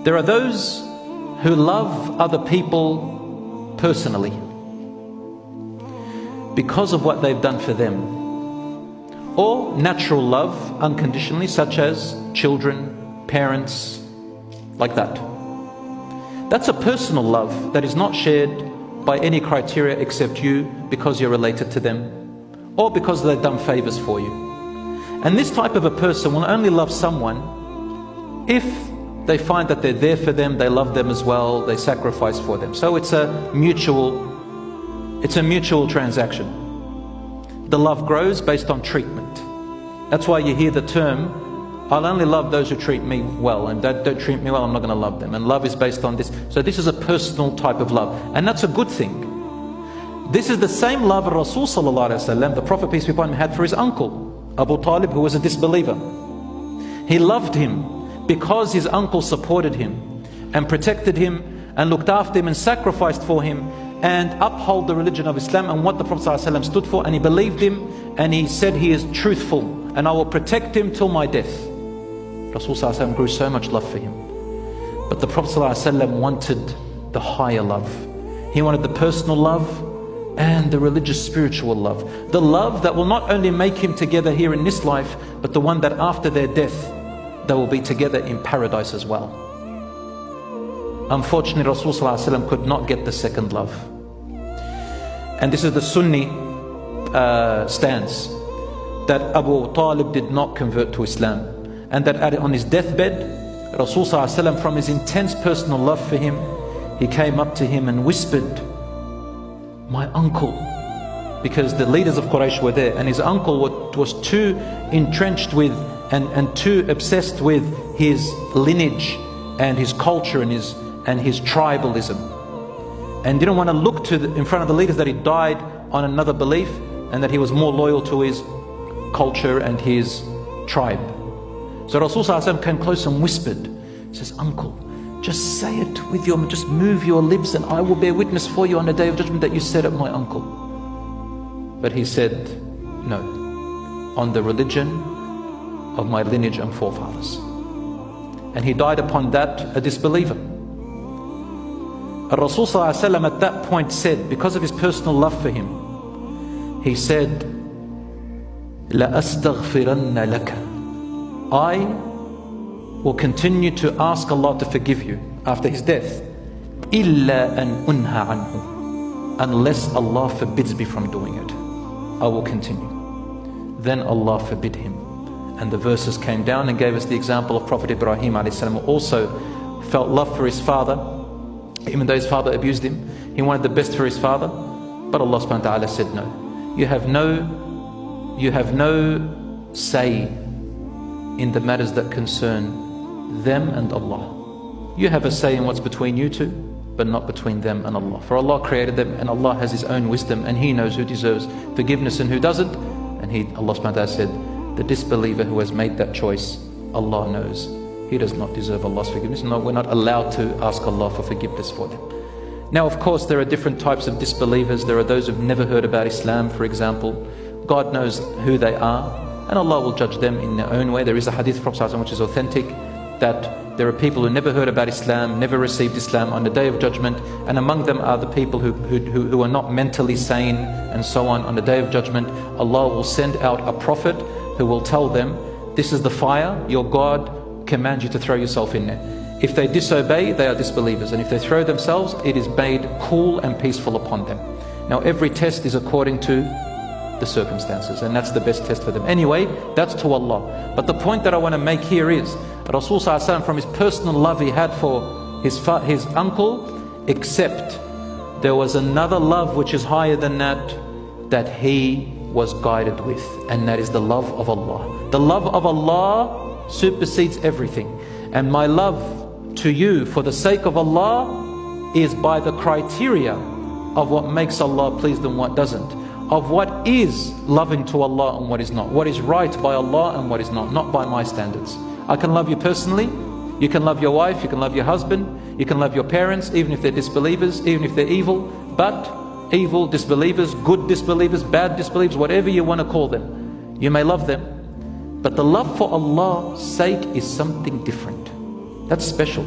There are those who love other people personally because of what they've done for them, or natural love unconditionally, such as children, parents, like that. That's a personal love that is not shared by any criteria except you, because you're related to them or because they've done favors for you. And this type of a person will only love someone if they find that they're there for them, they love them as well, they sacrifice for them. So it's a mutual transaction. The love grows based on treatment. That's why you hear the term, I'll only love those who treat me well, and don't treat me well, I'm not going to love them. And love is based on this. So this is a personal type of love, and that's a good thing. This is the same love Rasul sallallahu alaihi wasallam, the Prophet peace be upon him, had for his uncle Abu Talib, who was a disbeliever. He loved him because his uncle supported him and protected him and looked after him and sacrificed for him and upheld the religion of Islam and what the Prophet ﷺ stood for, and he believed him, and he said he is truthful and I will protect him till my death. Rasul ﷺ grew so much love for him. But the Prophet ﷺ wanted the higher love. He wanted the personal love and the religious spiritual love. The love that will not only make him together here in this life, but the one that after their death they will be together in paradise as well. Unfortunately, Rasul ﷺ could not get the second love. And this is the Sunni stance, that Abu Talib did not convert to Islam, and that on his deathbed, Rasul ﷺ, from his intense personal love for him, he came up to him and whispered, "My uncle," because the leaders of Quraysh were there, and his uncle was too entrenched with and too obsessed with his lineage and his culture and his tribalism, and didn't want to look in front of the leaders that he died on another belief, and that he was more loyal to his culture and his tribe. So Rasul ﷺ came close and whispered, he says, "Uncle, just say it with just move your lips, and I will bear witness for you on the day of judgment that you said it, my uncle." But he said, "No, on the religion of my lineage and forefathers." And he died upon that a disbeliever. Rasul ﷺ at that point said, because of his personal love for him, he said, لَأَسْتَغْفِرَنَّ لَكَ, I will continue to ask Allah to forgive you after his death, إِلَّا أَنْ أُنْهَ عَنْهُ, unless Allah forbids me from doing it, I will continue. Then Allah forbid him, and the verses came down and gave us the example of Prophet Ibrahim a.s., who also felt love for his father, even though his father abused him. He wanted the best for his father, but Allah subhanahu wa ta'ala said, "No, you have no say in the matters that concern them and Allah. You have a say in what's between you two, but not between them and Allah. For Allah created them, and Allah has His own wisdom, and He knows who deserves forgiveness and who doesn't." And Allah subhanahu wa ta'ala said, the disbeliever who has made that choice, Allah knows he does not deserve Allah's forgiveness. No, we're not allowed to ask Allah for forgiveness for them. Now, of course, there are different types of disbelievers. There are those who've never heard about Islam, for example. God knows who they are, and Allah will judge them in their own way. There is a hadith from Prophet which is authentic, that there are people who never heard about Islam, never received Islam on the day of judgment, and among them are the people who are not mentally sane and so on. On the day of judgment, Allah will send out a prophet who will tell them, "This is the fire, your God commands you to throw yourself in there." If they disobey, they are disbelievers, and if they throw themselves, it is made cool and peaceful upon them. Now, every test is according to the circumstances, and that's the best test for them. Anyway, that's to Allah. But the point that I want to make here is Rasul ﷺ, from his personal love he had for his uncle, except there was another love which is higher than that he was guided with, and that is the love of Allah. The love of Allah supersedes everything, and my love to you for the sake of Allah is by the criteria of what makes Allah pleased and what doesn't, of what is loving to Allah and what is not, what is right by Allah and what is not by my standards. I can love you personally, you can love your wife, you can love your husband, you can love your parents, even if they're disbelievers, even if they're evil. But evil disbelievers, good disbelievers, bad disbelievers, whatever you want to call them, you may love them, but the love for Allah's sake is something different. That's special.